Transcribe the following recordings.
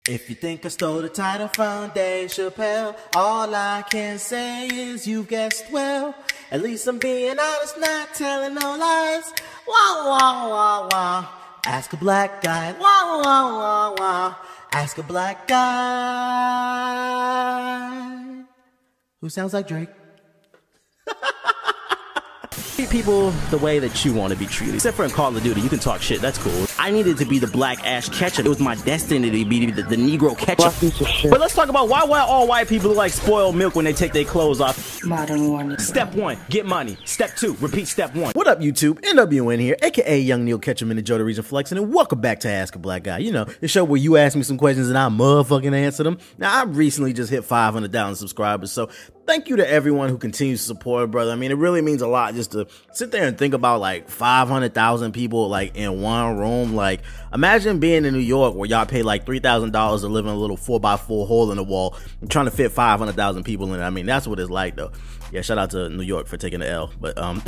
If you think I stole the title from Dave Chappelle, all I can say is you guessed well. At least I'm being honest, not telling no lies. Wah, wah, wah, wah. Ask a black guy. Wah, wah, wah, wah. Ask a black guy. Who sounds like Drake? Treat people the way that you want to be treated. Except for in Call of Duty, you can talk shit, that's cool. I needed to be the black Ash Ketchum. It was my destiny to be the Negro Ketchum. But let's talk about why all white people look like spoiled milk when they take their clothes off. Modern warning. Step 1, get money. Step 2, repeat step 1. What up, YouTube? NWN here, aka Young Neil Ketchum in the Joda Region Flexing, and welcome back to Ask a Black Guy. You know, the show where you ask me some questions and I motherfucking answer them. Now, I recently just hit 500,000 subscribers, so thank you to everyone who continues to support, brother. I mean, it really means a lot just to sit there and think about like 500,000 people like in one room. Like, imagine being in New York where y'all pay like $3,000 to live in a little 4x4 hole in the wall and trying to fit 500,000 people in it. I mean, that's what it's like, though. Yeah, shout out to New York for taking the L, but I'm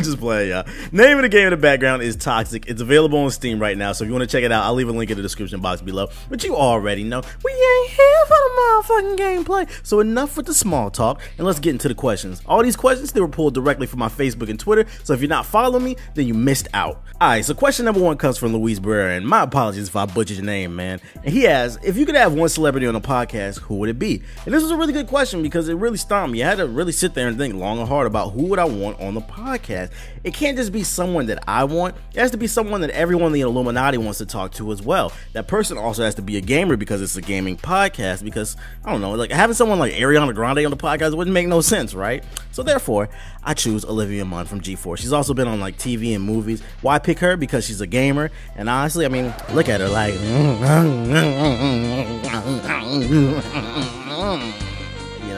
just playing, y'all. Name of the game in the background is Toxic. It's available on Steam right now, so if you want to check it out, I'll leave a link in the description box below. But you already know, we ain't here for the motherfucking gameplay. So enough with the small talk, and let's get into the questions. All these questions, they were pulled directly from my Facebook and Twitter, so if you're not following me, then you missed out. Alright, so question number 1 comes from Luis Barrera, and my apologies if I butchered your name, man. And he asks, if you could have one celebrity on a podcast, who would it be? And this was a really good question because it really stumped me. I had to really sit there and think long and hard about who would I want on the podcast. It can't just be someone that I want. It has to be someone that everyone in the Illuminati wants to talk to as well. That person also has to be a gamer because it's a gaming podcast, because, I don't know, like having someone like Ariana Grande on the podcast wouldn't make no sense, right? So therefore, I choose Olivia Munn from G4. She's also been on like TV and movies. Why pick her? Because she's a gamer, and honestly, I mean, look at her, like, you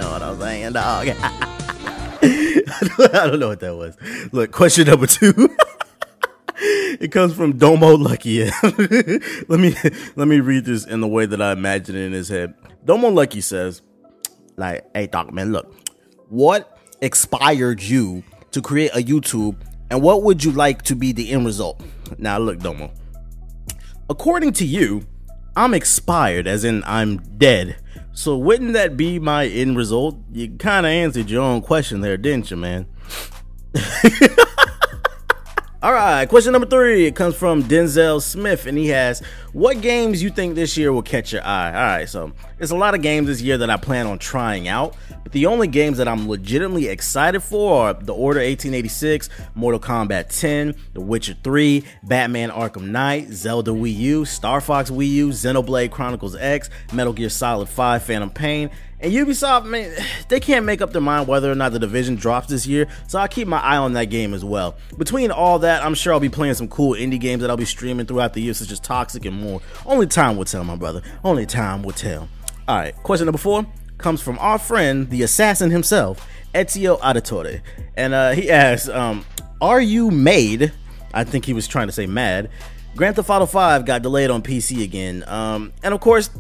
know what I'm saying, dog? I don't know what that was. Look, question number 2. It comes from Domo Lucky. let me read this in the way that I imagine it in his head. Domo Lucky says, like, hey, Doc, man, look, what inspired you to create a YouTube, and what would you like to be the end result? Now, look, Domo, according to you, I'm expired, as in I'm dead. So wouldn't that be my end result? You kind of answered your own question there, didn't you, man? All right, question number 3. It comes from Denzel Smith, and he has, what games you think this year will catch your eye? All right, so there's a lot of games this year that I plan on trying out, but the only games that I'm legitimately excited for are The Order 1886, Mortal Kombat 10, The Witcher 3, Batman Arkham Knight, Zelda Wii U, Star Fox Wii U, Xenoblade Chronicles X, Metal Gear Solid 5 Phantom Pain. And Ubisoft, man, they can't make up their mind whether or not The Division drops this year, so I'll keep my eye on that game as well. Between all that, I'm sure I'll be playing some cool indie games that I'll be streaming throughout the year, such as Toxic and more. Only time will tell, my brother. Only time will tell. Alright, question number 4 comes from our friend, the assassin himself, Ezio Auditore. And he asks, are you made? I think he was trying to say mad. Grand Theft Auto 5 got delayed on PC again, and of course,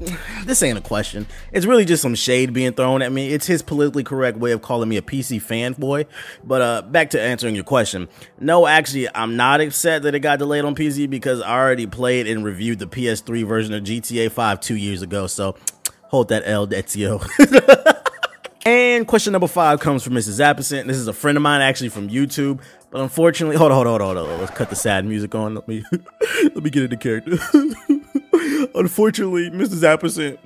this ain't a question. It's really just some shade being thrown at me. It's his politically correct way of calling me a PC fanboy. But back to answering your question. No, actually, I'm not upset that it got delayed on PC because I already played and reviewed the PS3 version of GTA 5 2 years ago, so hold that L, Ezio. And question number 5 comes from Mrs. Appercent. This is a friend of mine, actually, from YouTube. But unfortunately, hold on. Let's cut the sad music on. Let me get into character. Unfortunately, Mrs. Appercent,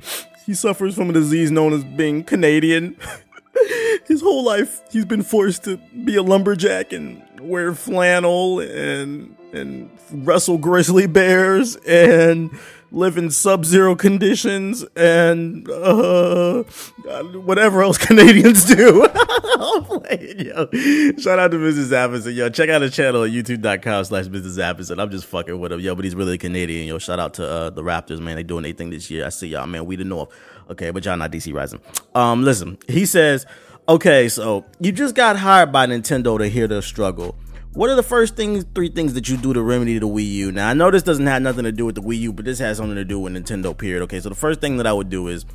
he suffers from a disease known as being Canadian. His whole life, he's been forced to be a lumberjack and wear flannel and wrestle grizzly bears and live in sub-zero conditions and whatever else Canadians do. I'm playing, yo. Shout out to Mrs. Appercent, yo. Check out his channel at youtube.com/Mrs. Appercent. I'm just fucking with him, yo, but he's really Canadian, yo. Shout out to the Raptors, man. They doing their thing this year. I see y'all, man. We the North. Okay, but y'all not DC Rising. Listen, he says, okay, so you just got hired by Nintendo to hear their struggle. What are the first 3 things that you do to remedy the Wii U? Now, I know this doesn't have nothing to do with the Wii U, but this has something to do with Nintendo, period. Okay, so the first thing that I would do is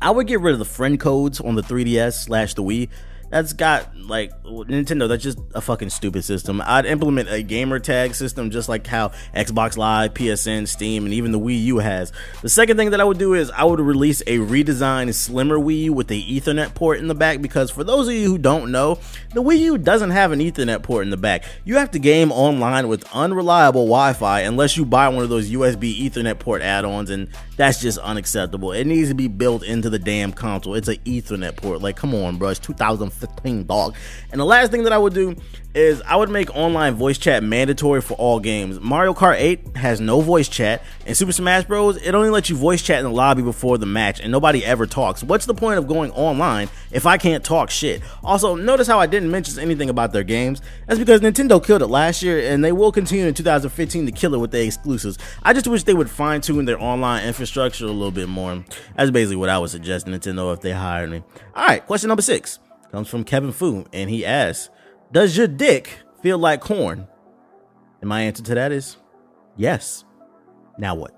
I would get rid of the friend codes on the 3DS/the Wii. that's got, like, Nintendo, that's just a fucking stupid system. I'd implement a gamer tag system just like how Xbox Live, PSN, Steam, and even the Wii U has. The second thing that I would do is I would release a redesigned, slimmer Wii U with a Ethernet port in the back, because for those of you who don't know, the Wii U doesn't have an Ethernet port in the back. You have to game online with unreliable Wi-Fi unless you buy one of those USB Ethernet port add-ons, and that's just unacceptable. It needs to be built into the damn console. It's an Ethernet port. Like, come on, bro. It's 2015, dog. And the last thing that I would do is I would make online voice chat mandatory for all games. Mario Kart 8 has no voice chat, and Super Smash Bros. It only lets you voice chat in the lobby before the match, and nobody ever talks. What's the point of going online if I can't talk shit? Also, notice how I didn't mention anything about their games. That's because Nintendo killed it last year, and they will continue in 2015 to kill it with their exclusives. I just wish they would fine-tune their online infrastructure a little bit more. That's basically what I would suggest Nintendo if they hired me. Alright, question number 6 comes from Kevin Fu, and he asks, does your dick feel like corn? And my answer to that is yes. Now what?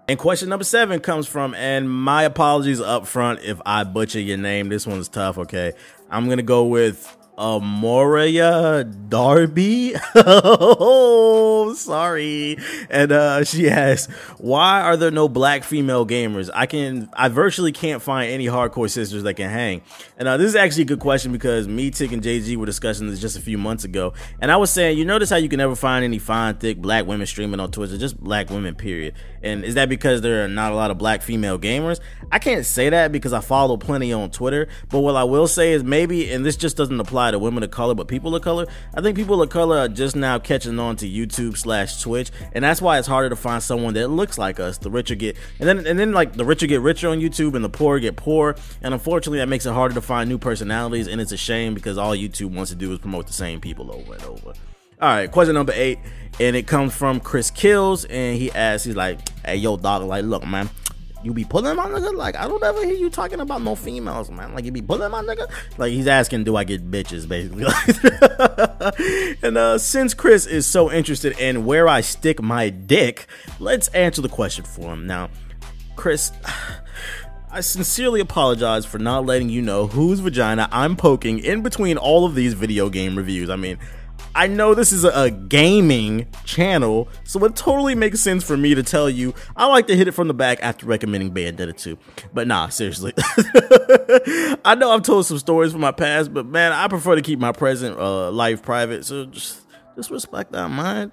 And question number 7 comes from, and my apologies up front if I butcher your name. This one's tough, okay? I'm gonna go with Moria Darby. Oh, sorry. And she asks, why are there no black female gamers? I virtually can't find any hardcore sisters that can hang. And this is actually a good question, because me, Tick, and JG were discussing this just a few months ago, and I was saying, you notice how you can never find any fine, thick black women streaming on Twitch, or just black women, period. And is that because there are not a lot of black female gamers? I can't say that because I follow plenty on Twitter, but what I will say is maybe, and this just doesn't apply to women of color, but people of color, I think people of color are just now catching on to YouTube/Twitch, and that's why it's harder to find someone that looks like us. The richer get, and then like the richer get richer on YouTube, and the poor get poorer, and unfortunately that makes it harder to find new personalities, and it's a shame because all YouTube wants to do is promote the same people over and over. All right, question number 8, and it comes from Chris Kills, and he asks, he's like, hey, yo, dog, like, look, man, you be pulling my nigga? Like, I don't ever hear you talking about no females, man. Like, you be pulling my nigga? Like, he's asking, do I get bitches, basically. And since Chris is so interested in where I stick my dick, let's answer the question for him. Now, Chris, I sincerely apologize for not letting you know whose vagina I'm poking in between all of these video game reviews. I mean, I know this is a gaming channel, so it totally makes sense for me to tell you I like to hit it from the back after recommending Bayonetta 2. But nah, seriously. I know I've told some stories from my past, but man, I prefer to keep my present life private, so just respect that, man.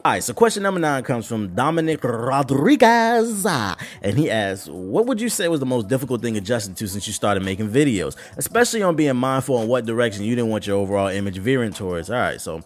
Alright, so question number 9 comes from Dominic Rodriguez, and he asks, what would you say was the most difficult thing adjusting to since you started making videos, especially on being mindful on what direction you didn't want your overall image veering towards? Alright, so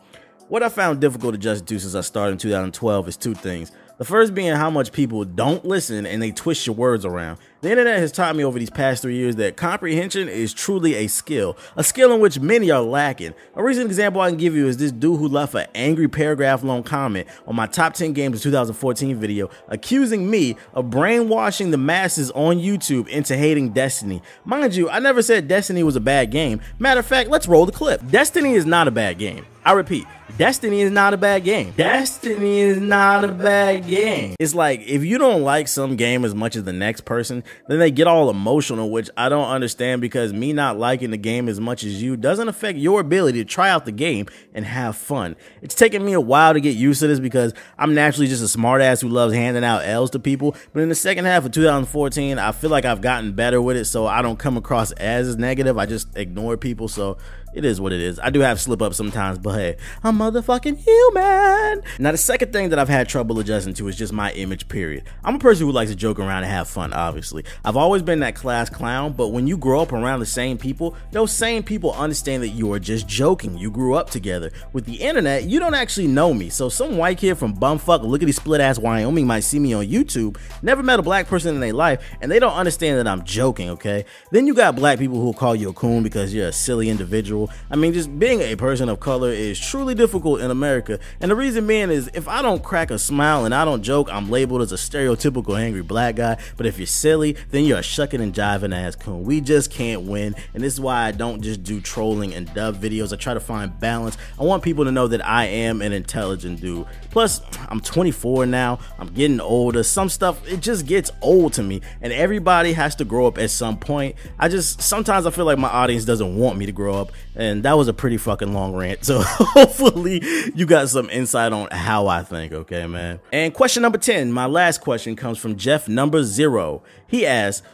what I found difficult adjusting to since I started in 2012 is 2 things. The first being how much people don't listen and they twist your words around. The internet has taught me over these past 3 years that comprehension is truly a skill in which many are lacking. A recent example I can give you is this dude who left an angry paragraph-long comment on my top 10 games of 2014 video, accusing me of brainwashing the masses on YouTube into hating Destiny. Mind you, I never said Destiny was a bad game. Matter of fact, let's roll the clip. Destiny is not a bad game. I repeat, Destiny is not a bad game. Destiny is not a bad game. It's like, if you don't like some game as much as the next person, then they get all emotional, which I don't understand, because me not liking the game as much as you doesn't affect your ability to try out the game and have fun. It's taken me a while to get used to this because I'm naturally just a smartass who loves handing out L's to people, but in the second half of 2014, I feel like I've gotten better with it, so I don't come across as negative. I just ignore people, so it is what it is. I do have slip ups sometimes, but hey, I'm motherfucking human. Now, the second thing that I've had trouble adjusting to is just my image, period. I'm a person who likes to joke around and have fun, obviously. I've always been that class clown, but when you grow up around the same people, those same people understand that you are just joking. You grew up together. With the internet, you don't actually know me, so some white kid from bumfuck lickety split ass Wyoming might see me on YouTube, never met a black person in their life, and they don't understand that I'm joking, okay? Then you got black people who'll call you a coon because you're a silly individual, people. I mean, just being a person of color is truly difficult in America. And the reason being is if I don't crack a smile and I don't joke, I'm labeled as a stereotypical angry black guy. But if you're silly, then you're a shucking and jiving ass coon. We just can't win. And this is why I don't just do trolling and dub videos. I try to find balance. I want people to know that I am an intelligent dude. Plus, I'm 24 now. I'm getting older. Some stuff, it just gets old to me. And everybody has to grow up at some point. Sometimes I feel like my audience doesn't want me to grow up. And that was a pretty fucking long rant. So hopefully you got some insight on how I think, okay, man? And question number 10, my last question comes from Jeff number 0. He asks,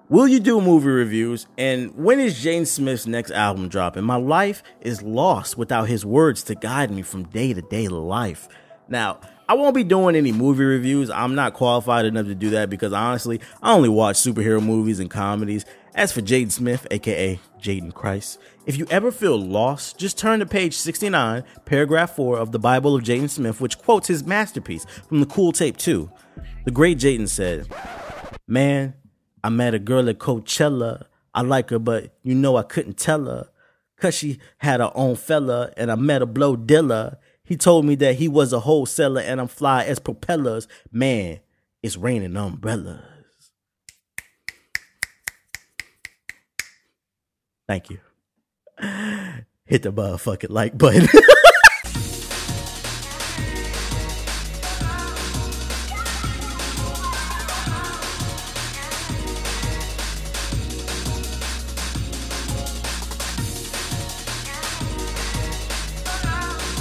will you do movie reviews? And when is Jaden Smith's next album dropping? My life is lost without his words to guide me from day to day life. Now, I won't be doing any movie reviews. I'm not qualified enough to do that because honestly, I only watch superhero movies and comedies. As for Jaden Smith, aka Jaden Christ, if you ever feel lost, just turn to page 69, paragraph 4 of the Bible of Jaden Smith, which quotes his masterpiece from the Cool Tape 2. The great Jaden said, "Man, I met a girl at Coachella. I like her, but you know I couldn't tell her, 'cause she had her own fella, and I met a blow dilla. He told me that he was a wholesaler and I'm fly as propellers. Man, it's raining umbrellas." Thank you. Hit the motherfucking like button.